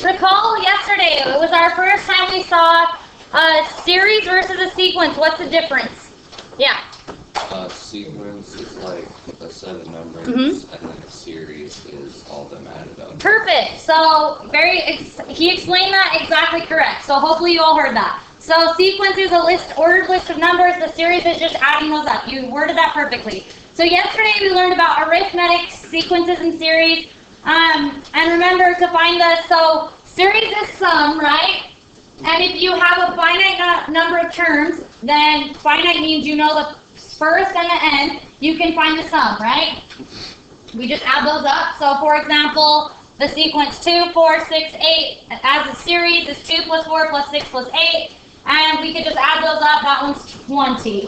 recall yesterday, it was our first time we saw a series versus a sequence. What's the difference? Yeah. Sequence is like a set of numbers, and then a series is all of them added up. Perfect. So he explained that exactly correct. So hopefully you all heard that. So sequence is a ordered list of numbers. The series is just adding those up. You worded that perfectly. So yesterday we learned about arithmetic, sequences, and series. And remember to find so series is sum, right? And if you have a finite number of terms, then finite means you know the first and the end. You can find the sum, right? We just add those up. So for example, the sequence 2, 4, 6, 8 as a series is 2 plus 4 plus 6 plus 8. And we could just add those up. That one's 20.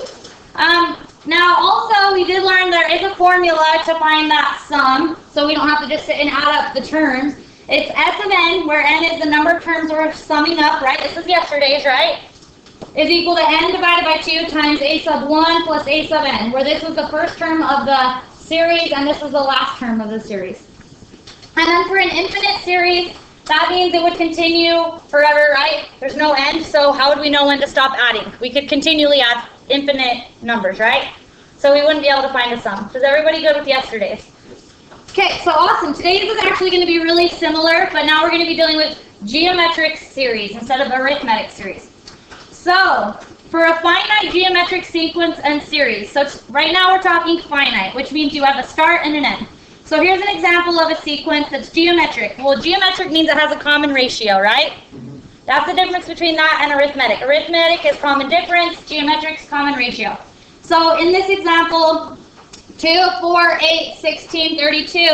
Now also we did learn there is a formula to find that sum. So we don't have to just sit and add up the terms. It's S of n, where n is the number of terms we're summing up, right? This is yesterday's, right? Is equal to n divided by 2 times a sub 1 plus a sub n, where this was the first term of the series and this was the last term of the series. And then for an infinite series, that means it would continue forever, right? There's no end, so how would we know when to stop adding? We could continually add infinite numbers, right? So we wouldn't be able to find a sum. Is everybody good with yesterday's? Okay, so awesome. Today's is actually going to be really similar, but now we're going to be dealing with geometric series instead of arithmetic series. So, for a finite geometric sequence and series, so right now we're talking finite, which means you have a start and an end. So here's an example of a sequence that's geometric. Well, geometric means it has a common ratio, right? That's the difference between that and arithmetic. Arithmetic is common difference, geometric is common ratio. So in this example, 2, 4, 8, 16, 32,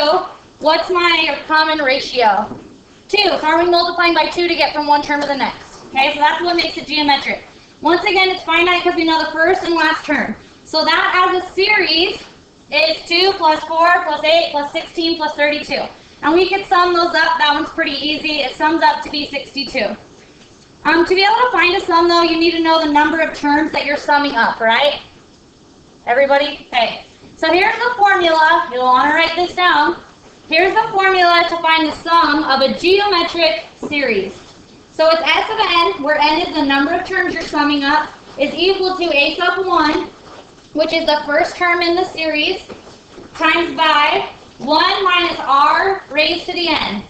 what's my common ratio? 2. So are we multiplying by 2 to get from one term to the next? Okay, so that's what makes it geometric. Once again, it's finite because we know the first and last term. So that as a series is 2 plus 4 plus 8 plus 16 plus 32. And we can sum those up. That one's pretty easy. It sums up to be 62. To be able to find a sum, though, you need to know the number of terms that you're summing up, right? Everybody? Okay. So here's the formula. You'll want to write this down. Here's the formula to find the sum of a geometric series. So it's S of n, where n is the number of terms you're summing up, is equal to a sub 1, which is the first term in the series, times by 1 minus r raised to the n,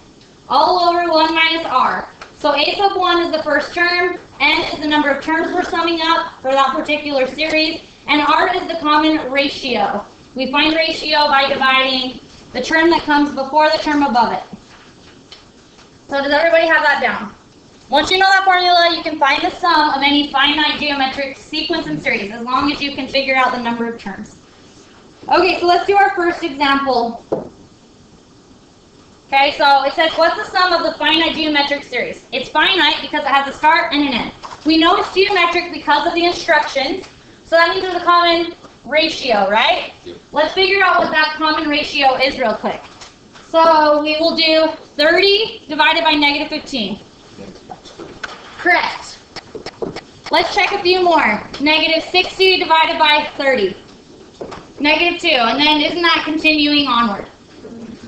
all over 1 minus r. So a sub 1 is the first term, n is the number of terms we're summing up for that particular series, and r is the common ratio. We find ratio by dividing the term that comes before the term above it. So does everybody have that down? Once you know that formula, you can find the sum of any finite geometric sequence and series, as long as you can figure out the number of terms. Okay, so let's do our first example. Okay, so it says, what's the sum of the finite geometric series? It's finite because it has a start and an end. We know it's geometric because of the instructions, so that means there's a common ratio, right? Let's figure out what that common ratio is real quick. So we will do 30 divided by negative 15. Correct. Let's check a few more. Negative 60 divided by 30. Negative 2. And then isn't that continuing onward?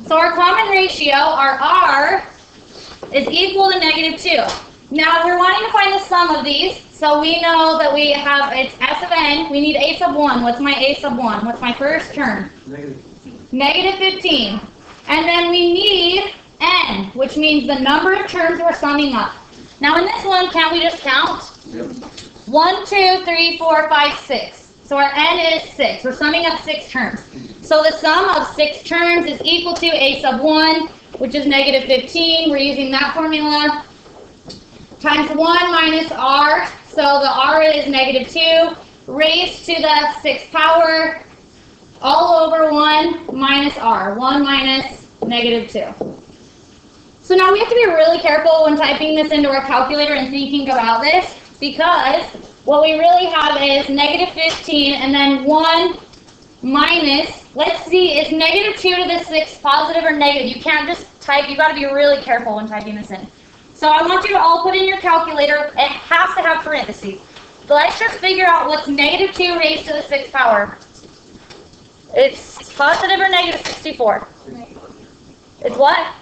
So our common ratio, our r, is equal to negative 2. Now we're wanting to find the sum of these. So we know that we have, it's S of n. We need a sub 1. What's my a sub 1? What's my first term? Negative 15. And then we need n, which means the number of terms we're summing up. Now in this one, can't we just count? Yep. 1, 2, 3, 4, 5, 6. So our n is 6. We're summing up 6 terms. So the sum of 6 terms is equal to a sub 1, which is negative 15. We're using that formula. Times 1 minus r. So the r is negative 2. Raised to the 6th power. All over 1 minus r. 1 minus negative 2. So now we have to be really careful when typing this into our calculator and thinking about this, because what we really have is negative 15 and then 1 minus, let's see, is negative 2 to the 6th positive or negative? You can't just type, you got to be really careful when typing this in. So I want you to all put in your calculator, it has to have parentheses. So let's just figure out what's negative 2 raised to the 6th power. It's positive or negative 64? It's what?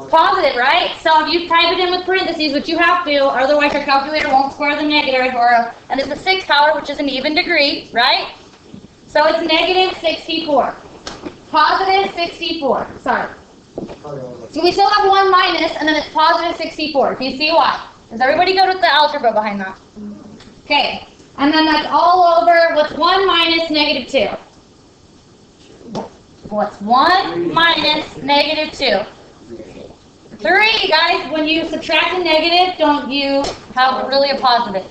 Positive, right? So if you type it in with parentheses, which you have to, otherwise your calculator won't score the negative, and it's a 6 power, which is an even degree, right? So it's negative 64. Positive 64. Sorry. So we still have 1 minus, and then it's positive 64. Can you see why? Does everybody go with the algebra behind that? Okay. And then that's all over. What's 1 minus negative 2? What's 1 minus negative 2? 3, guys. When you subtract a negative, don't you have really a positive?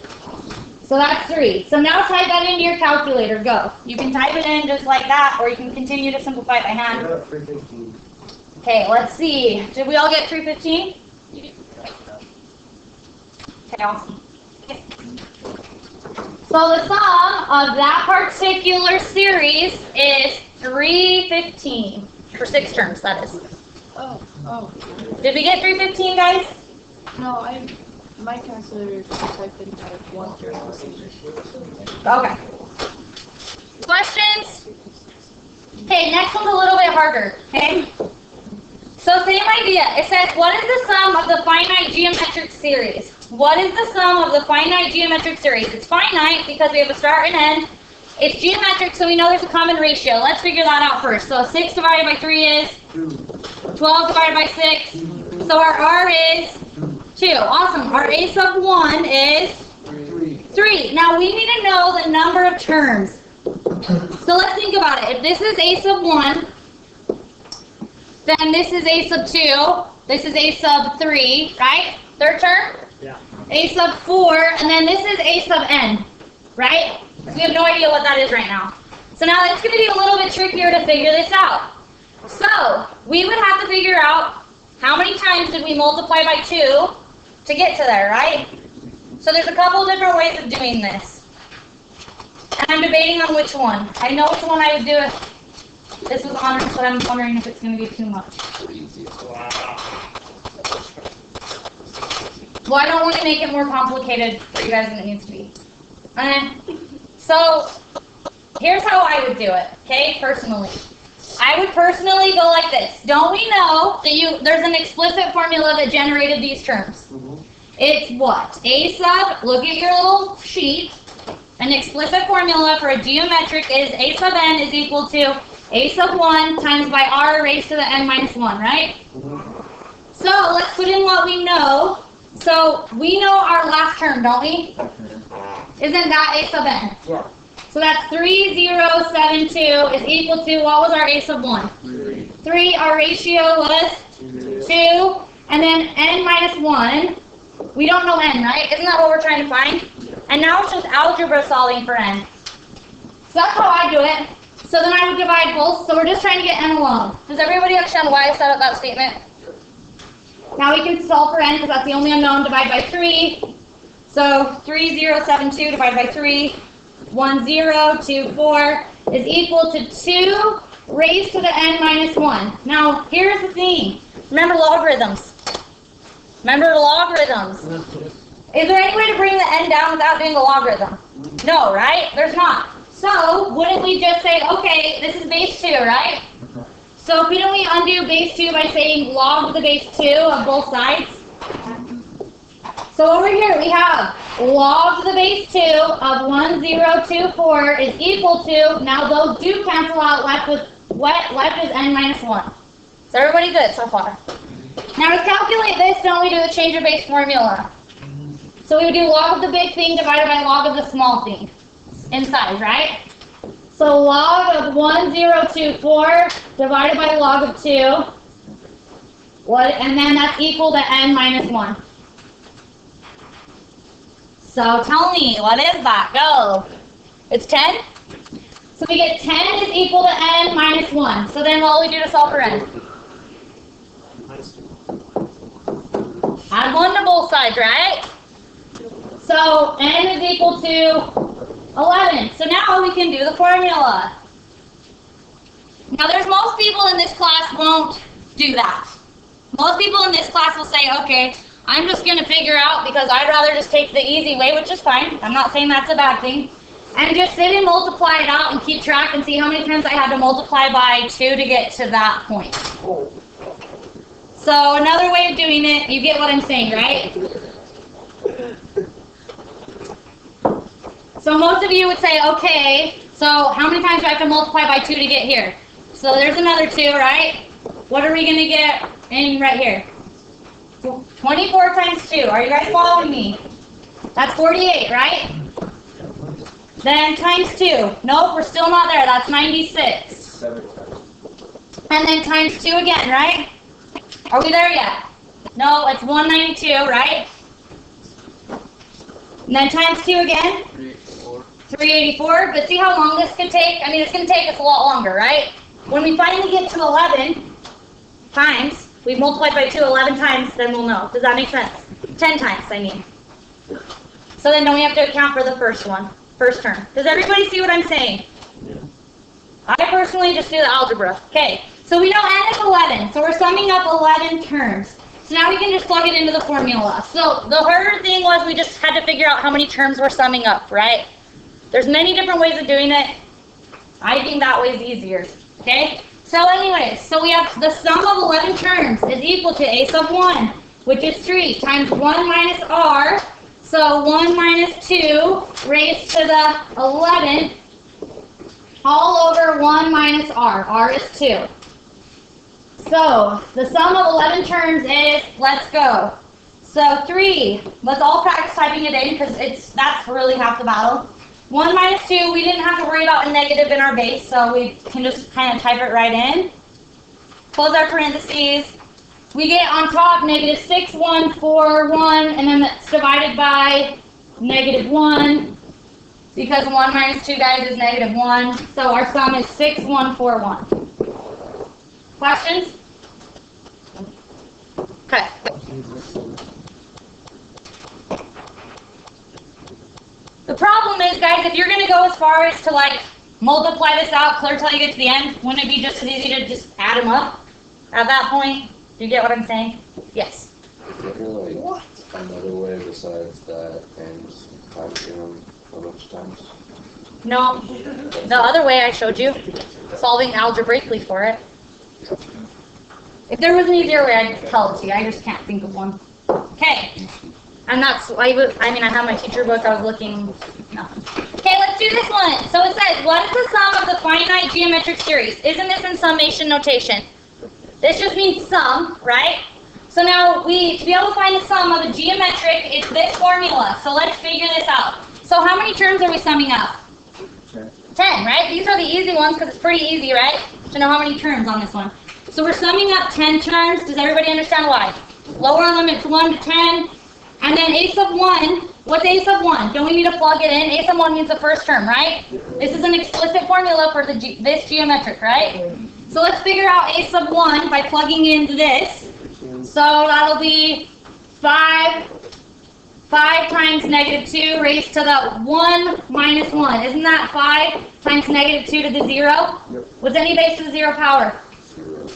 So that's 3. So now type that into your calculator. Go. You can type it in just like that, or you can continue to simplify it by hand. Okay, let's see. Did we all get 315? Okay, awesome. Okay. So the sum of that particular series is 315. For 6 terms, that is. Oh. Did we get 315, guys? No, my calculator typed in like 130. Okay. Questions? Okay, next one's a little bit harder, okay? So same idea. It says, what is the sum of the finite geometric series? What is the sum of the finite geometric series? It's finite because we have a start and end. It's geometric, so we know there's a common ratio. Let's figure that out first. So 6 divided by 3 is? 12 divided by 6. So our R is 2. Awesome. Our A sub 1 is 3. Now we need to know the number of terms. So let's think about it. If this is A sub 1, then this is A sub 2, this is A sub 3, right? Third term? Yeah. A sub 4, and then this is A sub n, right? We have no idea what that is right now. So now it's going to be a little bit trickier to figure this out. So we would have to figure out how many times did we multiply by 2 to get to there, right? So there's a couple different ways of doing this. And I'm debating on which one. I know which one I would do if this was honors, but I'm wondering if it's going to be too much. Well, I don't want to make it more complicated for you guys than it needs to be. So here's how I would do it, okay, personally. I would personally go like this. Don't we know that there's an explicit formula that generated these terms? It's what? A sub, look at your little sheet. An explicit formula for a geometric is A sub n is equal to A sub 1 times by R raised to the n minus 1, right? So let's put in what we know. So we know our last term, don't we? Isn't that A sub n? Yeah. So that's 3072 is equal to, what was our A sub 1? 3. Our ratio was 2. And then n minus 1. We don't know n, right? Isn't that what we're trying to find? And now it's just algebra solving for n. So that's how I do it. So then I would divide both. So we're just trying to get n alone. Does everybody understand why I set up that statement? Now we can solve for n because that's the only unknown. Divide by 3. So 3072 divided by 3. 1024 is equal to 2 raised to the n minus 1. Now here's the thing. Remember logarithms. Remember logarithms. Is there any way to bring the n down without doing the logarithm? No, right? There's not. So wouldn't we just say, okay, this is base 2, right? So couldn't we undo base 2 by saying log the base 2 of both sides? So over here we have log the base 2 of 1024 is equal to, now those do cancel out, left is n minus 1. Is everybody good so far? Now to calculate this, don't we do the change of base formula? So we would do log of the big thing divided by log of the small thing in size, right? So log of 1024 divided by log of 2, and then that's equal to n minus 1. So tell me, what is that? Go. It's 10? So we get 10 is equal to n minus 1. So then what will we do to solve for n? Add 1 to both sides, right? So n is equal to 11. So now we can do the formula. Now there's most people in this class won't do that. Most people in this class will say, okay, I'm just going to figure out because I'd rather just take the easy way, which is fine. I'm not saying that's a bad thing. And just sit and multiply it out and keep track and see how many times I had to multiply by 2 to get to that point. So another way of doing it, you get what I'm saying, right? So most of you would say, okay, so how many times do I have to multiply by 2 to get here? So there's another 2, right? What are we going to get in right here? 24 times 2. Are you guys following me? That's 48, right? Then times 2. Nope, we're still not there. That's 96. And then times 2 again, right? Are we there yet? No, it's 192, right? And then times 2 again? 384. But see how long this could take? I mean, it's going to take us a lot longer, right? When we finally get to 11 times, we've multiplied by 2 11 times, then we'll know. Does that make sense? 10 times, I mean. So then don't we have to account for the first term. Does everybody see what I'm saying? Yeah. I personally just do the algebra. Okay, so we know n is 11, so we're summing up 11 terms. So now we can just plug it into the formula. So the harder thing was we just had to figure out how many terms we're summing up, right? There's many different ways of doing it. I think that way is easier. Okay? So anyways, so we have the sum of 11 terms is equal to a sub 1, which is 3, times 1 minus r. So 1 minus 2 raised to the 11 all over 1 minus r. R is 2. So the sum of 11 terms is, let's go. So 3, let's all practice typing it in because that's really half the battle. 1 minus 2, we didn't have to worry about a negative in our base, so we can just kind of type it right in. Close our parentheses. We get on top negative 6, 1, 4, 1, and then that's divided by negative 1, because 1 minus 2, guys, is negative 1. So our sum is 6, 1, 4, 1. Questions? Okay. The problem is, guys, if you're going to go as far as to, like, multiply this out clear till you get to the end, wouldn't it be just as easy to just add them up at that point? Do you get what I'm saying? Yes. Is there, like, another way besides that and typing them a bunch of times? No. The other way I showed you, solving algebraically for it. If there was an easier way, I'd tell it to you. I just can't think of one. Okay. And that's, I have my teacher book, I was looking, nothing. Okay, let's do this one. So it says, what is the sum of the finite geometric series? Isn't this in summation notation? This just means sum, right? So now, to be able to find the sum of a geometric, it's this formula. So let's figure this out. So how many terms are we summing up? 10, right? These are the easy ones because it's pretty easy, right? To know how many terms on this one. So we're summing up 10 terms. Does everybody understand why? Lower limits 1 to 10. And then a sub 1, what's a sub 1? Don't we need to plug it in? A sub 1 means the first term, right? This is an explicit formula for this geometric, right? So let's figure out a sub 1 by plugging in this. So that'll be 5 times negative 2 raised to the 1 minus 1. Isn't that 5 times negative 2 to the 0? What's any base to the 0 power?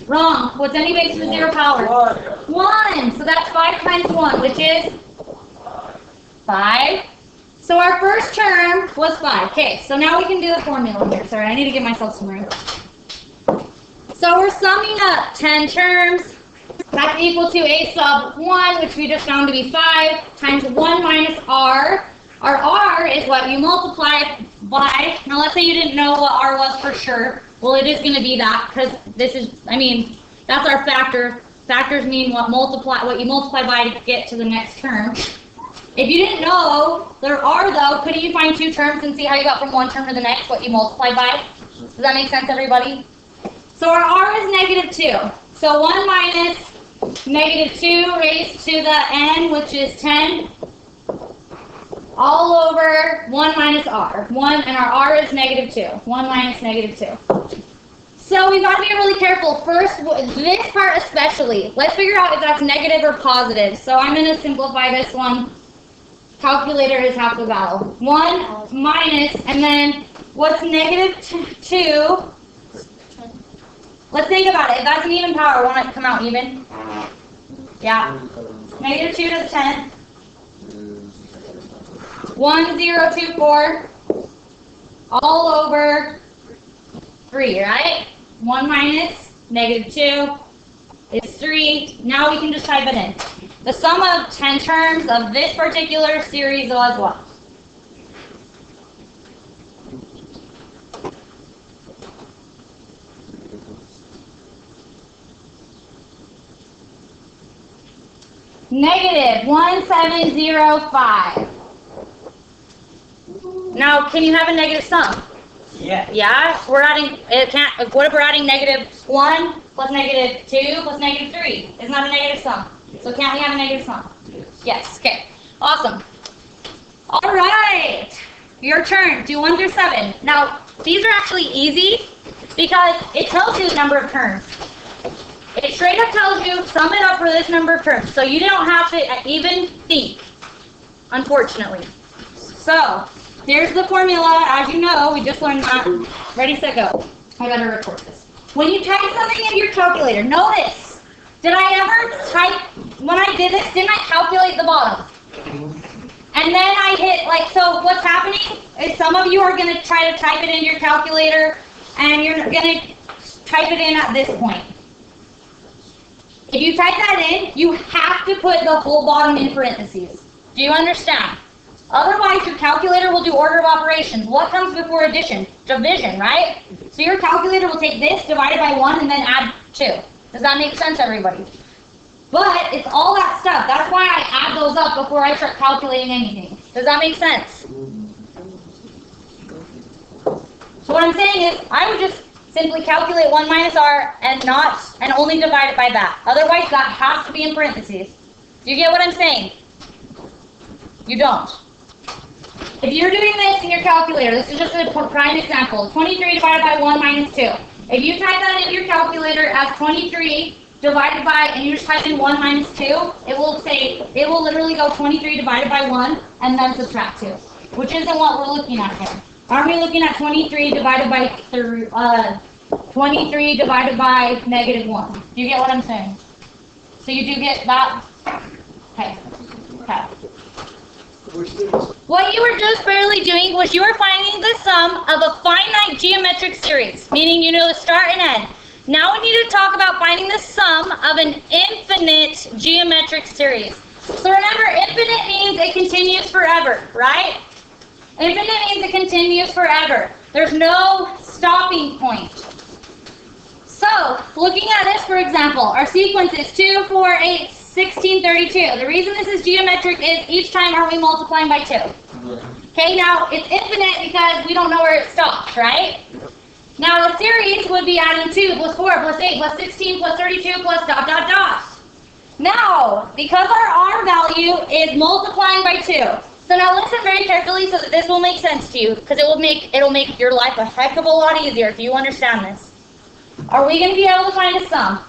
Wrong. What's any base to the 0 power? 1. So that's 5 times 1, which is 5. So our first term was 5. Okay, so now we can do the formula here. Sorry, I need to give myself some room. So we're summing up 10 terms. That's equal to a sub 1, which we just found to be 5, times 1 minus r. Our r is what you multiply by. Now let's say you didn't know what r was for sure. Well, it is going to be that, because this is, that's our factor. Factors mean what you multiply by to get to the next term. If you didn't know there are, though, couldn't you find 2 terms and see how you got from one term to the next, what you multiplied by? Does that make sense, everybody? So our r is negative 2. So 1 minus negative 2 raised to the n, which is 10, all over 1 minus r. 1, and our r is negative 2. 1 minus negative 2. So we've got to be really careful. First, this part especially. Let's figure out if that's negative or positive. So I'm going to simplify this one. Calculator is half the battle. 1 minus, and then what's negative 2? Let's think about it. If that's an even power, won't it come out even? Yeah. Negative 2 to the 10th. 1024 all over 3, right? 1 minus negative 2 is 3. Now we can just type it in. The sum of 10 terms of this particular series was what? Negative 1705. Now, can you have a negative sum? Yeah. Yeah, we're adding, what if we're adding negative 1 plus negative 2 plus negative 3? Isn't that a negative sum? So can't we have a negative sum? Yes, okay. Awesome. All right. Your turn. Do 1 through 7. Now, these are actually easy because it tells you the number of terms. It straight up tells you, sum it up for this number of terms. So you don't have to even think, unfortunately. So, here's the formula. As you know, we just learned that. Ready, set, go. I better record this. When you type something into your calculator, notice, did I ever type, when I did this, didn't I calculate the bottom? And then I hit, so what's happening is some of you are going to try to type it into your calculator, and you're going to type it in at this point. If you type that in, you have to put the whole bottom in parentheses. Do you understand? Otherwise, your calculator will do order of operations. What comes before addition? Division, right? So your calculator will take this, divide it by 1, and then add 2. Does that make sense, everybody? But it's all that stuff. That's why I add those up before I start calculating anything. Does that make sense? So what I'm saying is, I would just simply calculate 1 minus r and only divide it by that. Otherwise, that has to be in parentheses. Do you get what I'm saying? You don't. If you're doing this in your calculator, this is just a prime example. 23 divided by 1 minus 2. If you type that into your calculator as 23 divided by, and you just type in 1 minus 2, it will literally go 23 divided by 1 and then subtract 2, which isn't what we're looking at here. Aren't we looking at 23 divided by 23 divided by negative 1? Do you get what I'm saying? So you do get that? Okay. Okay. What you were just barely doing was you were finding the sum of a finite geometric series, meaning you know the start and end. Now we need to talk about finding the sum of an infinite geometric series. So remember, infinite means it continues forever, right? Infinite means it continues forever. There's no stopping point. So, looking at this, for example, our sequence is 2, 4, 8, 16, 32. The reason this is geometric is each time are we multiplying by 2. Okay, now it's infinite because we don't know where it stops, right? Now a series would be adding 2 plus 4 plus 8 plus 16 plus 32 plus ... Now, because our r value is multiplying by 2, so now listen very carefully so that this will make sense to you, because it'll make your life a heck of a lot easier if you understand this. Are we going to be able to find a sum?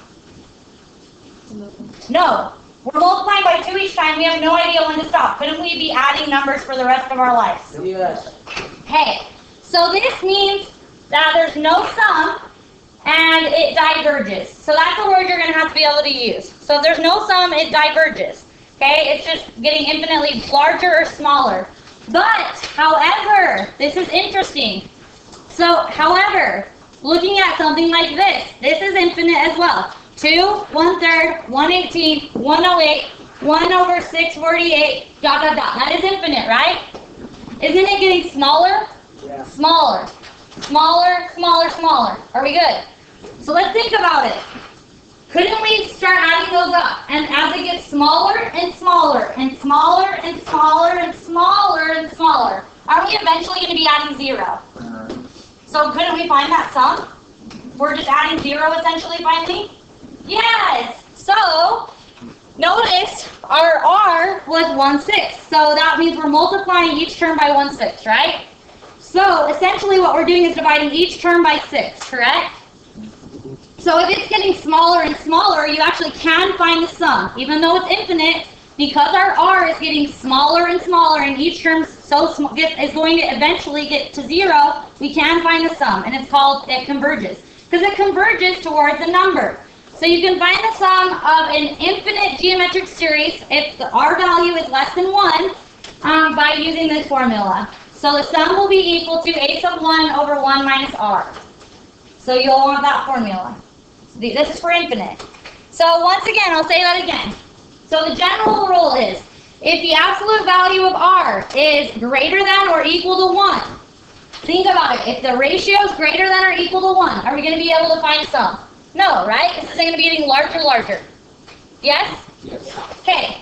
No. We're multiplying by 2 each time. We have no idea when to stop. Couldn't we be adding numbers for the rest of our lives? Yes. Okay. So this means that there's no sum and it diverges. So that's a word you're going to have to be able to use. So if there's no sum, it diverges. Okay? It's just getting infinitely larger or smaller. But, however, this is interesting. So, however, looking at something like this is infinite as well. 2, 1/3, 1/18, 1/08, 1 over 6/48, ... That is infinite, right? Isn't it getting smaller? Yeah. Smaller. Smaller, smaller, smaller. Are we good? So let's think about it. Couldn't we start adding those up? And as it gets smaller and smaller and smaller and smaller and smaller and smaller, are we eventually going to be adding 0? So couldn't we find that sum? We're just adding 0 essentially finally? Yes! So, notice our r was 1/6. So that means we're multiplying each term by 1/6, right? So essentially what we're doing is dividing each term by 6, correct? So if it's getting smaller and smaller, you actually can find the sum. Even though it's infinite, because our r is getting smaller and smaller and each term is going to eventually get to 0, we can find the sum. And it's called, it converges. Because it converges towards a number. So you can find the sum of an infinite geometric series if the r value is less than 1 by using this formula. So the sum will be equal to a sub 1 over 1 minus r. So you'll want that formula. This is for infinite. So once again, I'll say that again. So the general rule is, if the absolute value of r is greater than or equal to 1, think about it. If the ratio is greater than or equal to 1, are we going to be able to find sum? No, right? This is going to be getting larger. Yes? Yes. Okay.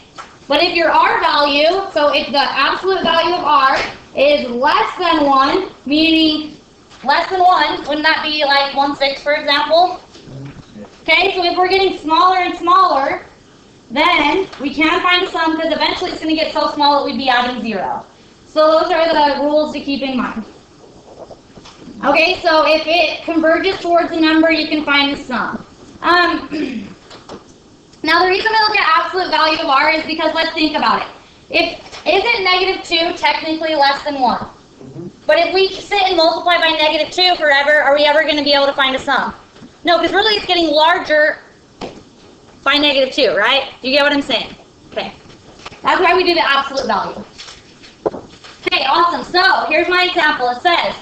But if your r value, so if the absolute value of r is less than 1, meaning less than 1, wouldn't that be like 1/6, for example? Okay, so if we're getting smaller and smaller, then we can find a sum because eventually it's going to get so small that we'd be adding 0. So those are the rules to keep in mind. Okay, so if it converges towards a number, you can find the sum. Now the reason we look at absolute value of r is because let's think about it. Isn't -2 technically less than 1? But if we sit and multiply by -2 forever, are we ever going to be able to find a sum? No, because really it's getting larger by -2, right? Do you get what I'm saying? Okay. That's why we do the absolute value. Okay, awesome. So here's my example. It says,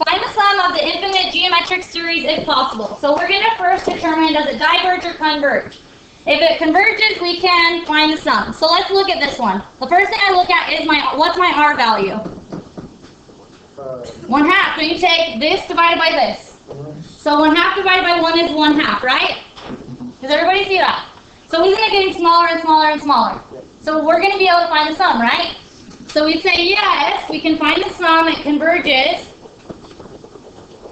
find the sum of the infinite geometric series if possible. So we're going to first determine, does it diverge or converge? If it converges, we can find the sum. So let's look at this one. The first thing I look at is what's my r value? 1/2. So you take this divided by this. So 1/2 divided by 1 is 1/2, right? Does everybody see that? So isn't it getting smaller and smaller and smaller? So we're going to be able to find the sum, right? So we say yes, we can find the sum. It converges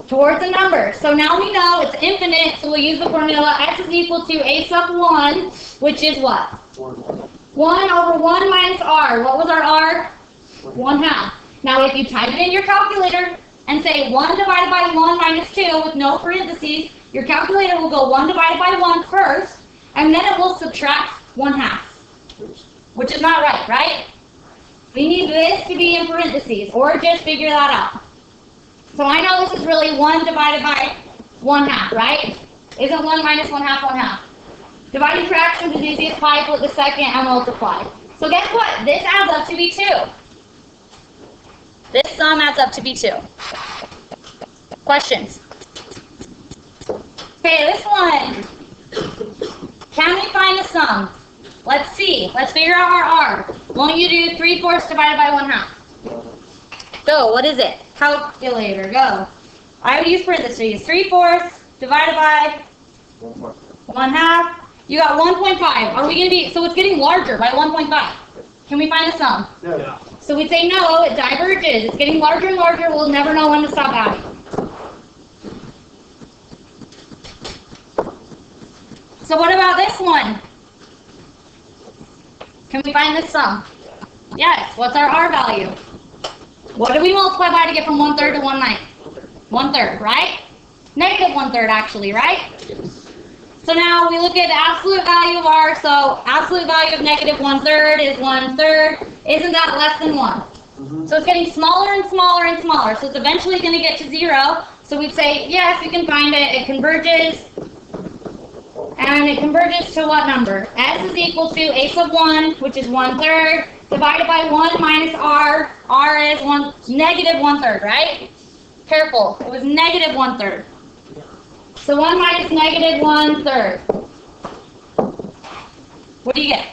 towards a number. So now we know it's infinite, so we'll use the formula x is equal to a sub 1, which is what? 1 over 1 minus r. What was our r? 1/2. Now if you type it in your calculator and say 1 divided by 1 minus 2 with no parentheses, your calculator will go 1 divided by 1 first, and then it will subtract 1/2, which is not right? We need this to be in parentheses, or just figure that out. So I know this is really 1 divided by 1/2, right? Isn't 1 minus 1/2 1/2? Dividing fractions is easiest. Pi, flip the second, and multiply. So guess what? This adds up to be 2. This sum adds up to be 2. Questions? Okay, this one. Can we find the sum? Let's see. Let's figure out our r. Won't you do 3/4 divided by 1/2? Go. What is it? Calculator. Go. I would use parentheses. 3/4 divided by 1/2. You got 1.5. Are we going to be, so it's getting larger by 1.5. Can we find the sum? No. So we say no, it diverges. It's getting larger and larger. We'll never know when to stop adding. So what about this one? Can we find this sum? Yes. What's our r value? What do we multiply by to get from 1/3 to 1/9? 1/3, right? Negative 1/3 actually, right? So now we look at the absolute value of r. So absolute value of negative 1/3 is 1/3. Isn't that less than 1? So it's getting smaller and smaller and smaller. So it's eventually going to get to 0. So we'd say, yes, we can find it. It converges. And it converges to what number? S is equal to a sub 1, which is 1/3, divided by 1 minus r. R is negative 1/3, right? Careful. It was negative 1/3. So 1 minus negative 1/3. What do you get?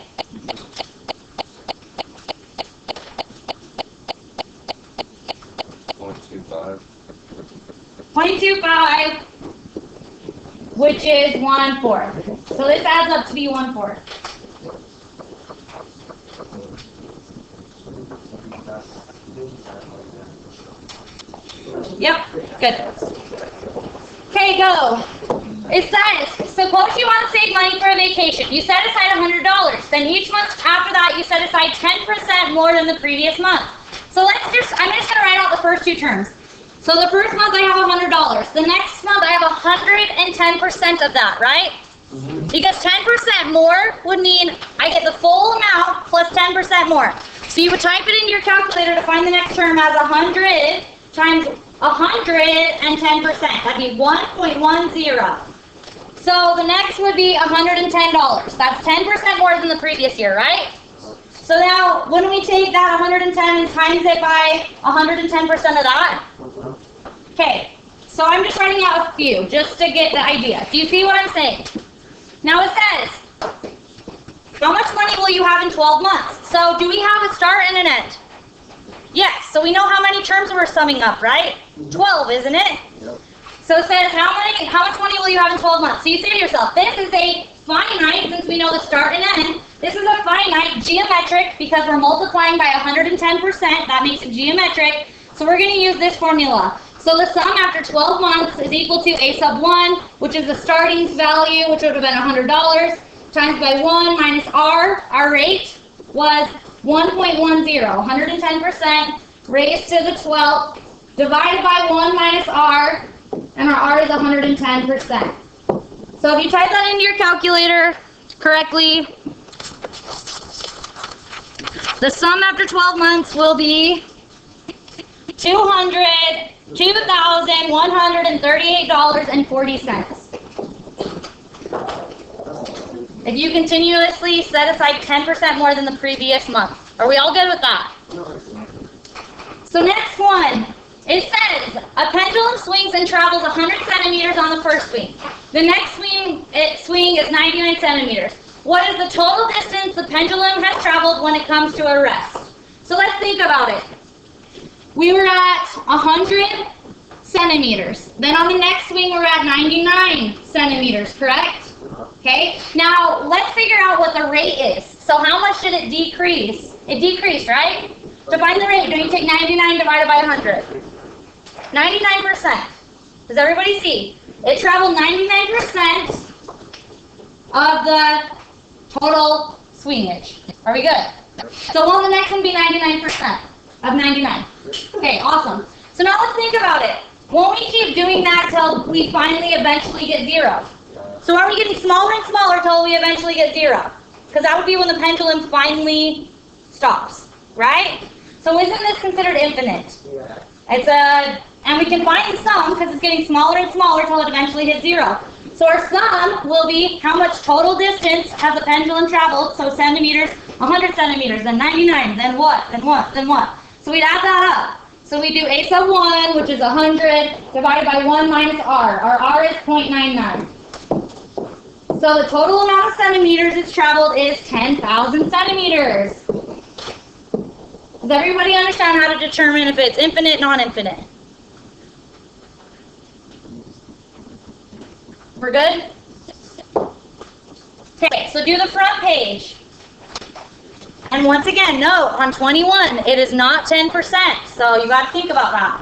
.25, which is 1/4. So this adds up to be 1/4. Yep, good. Okay, go. It says, suppose you want to save money for a vacation. You set aside $100. Then each month after that, you set aside 10% more than the previous month. So I'm just going to write out the first two terms. So the first month I have $100. The next month I have 110% of that, right? Because 10% more would mean I get the full amount plus 10% more. So you would type it into your calculator to find the next term as 100 times 110%. That'd be 1.10. So the next would be $110. That's 10% more than the previous year, right? So now, when we take that 110 and times it by 110% of that? Okay, so I'm just writing out a few, just to get the idea. Do you see what I'm saying? Now it says, how much money will you have in 12 months? So do we have a start and an end? Yes, so we know how many terms we're summing up, right? 12, isn't it? Yep. So it says, how much money will you have in 12 months? So you say to yourself, this is a finite, since we know the start and end. This is a finite geometric, because we're multiplying by 110%. That makes it geometric. So we're going to use this formula. So the sum after 12 months is equal to a sub 1, which is the starting value, which would have been $100, times by 1 minus r. Our rate was 1.10, 110% raised to the 12th, divided by 1 minus r, and our r is 110%. So if you type that into your calculator correctly, the sum after 12 months will be $2,138.40. If you continuously set aside 10% more than the previous month. Are we all good with that? So next one. It says, a pendulum swings and travels 100 centimeters on the first swing. The next swing is 99 centimeters. What is the total distance the pendulum has traveled when it comes to a rest? So let's think about it. We were at 100 centimeters. Then on the next swing, we're at 99 centimeters, correct? Okay, now let's figure out what the rate is. So how much did it decrease? It decreased, right? To find the rate, don't you take 99 divided by 100? 99%. Does everybody see? It traveled 99% of the total swingage. Are we good? So will the next one be 99% of 99? Okay, awesome. So now let's think about it. Won't we keep doing that till we finally eventually get 0? So are we getting smaller and smaller till we eventually get 0? Because that would be when the pendulum finally stops, right? So isn't this considered infinite? Yeah. And we can find the sum because it's getting smaller and smaller till it eventually hits 0. So our sum will be how much total distance has the pendulum traveled, so centimeters, 100 centimeters, then 99, then what, then what, then what. So we'd add that up. So we do a sub 1, which is 100, divided by 1 minus r. Our r is 0.99. So the total amount of centimeters it's traveled is 10,000 centimeters. Does everybody understand how to determine if it's infinite, non-infinite? We're good? Okay, so do the front page. And once again, note, on 21, it is not 10%. So you got to think about that.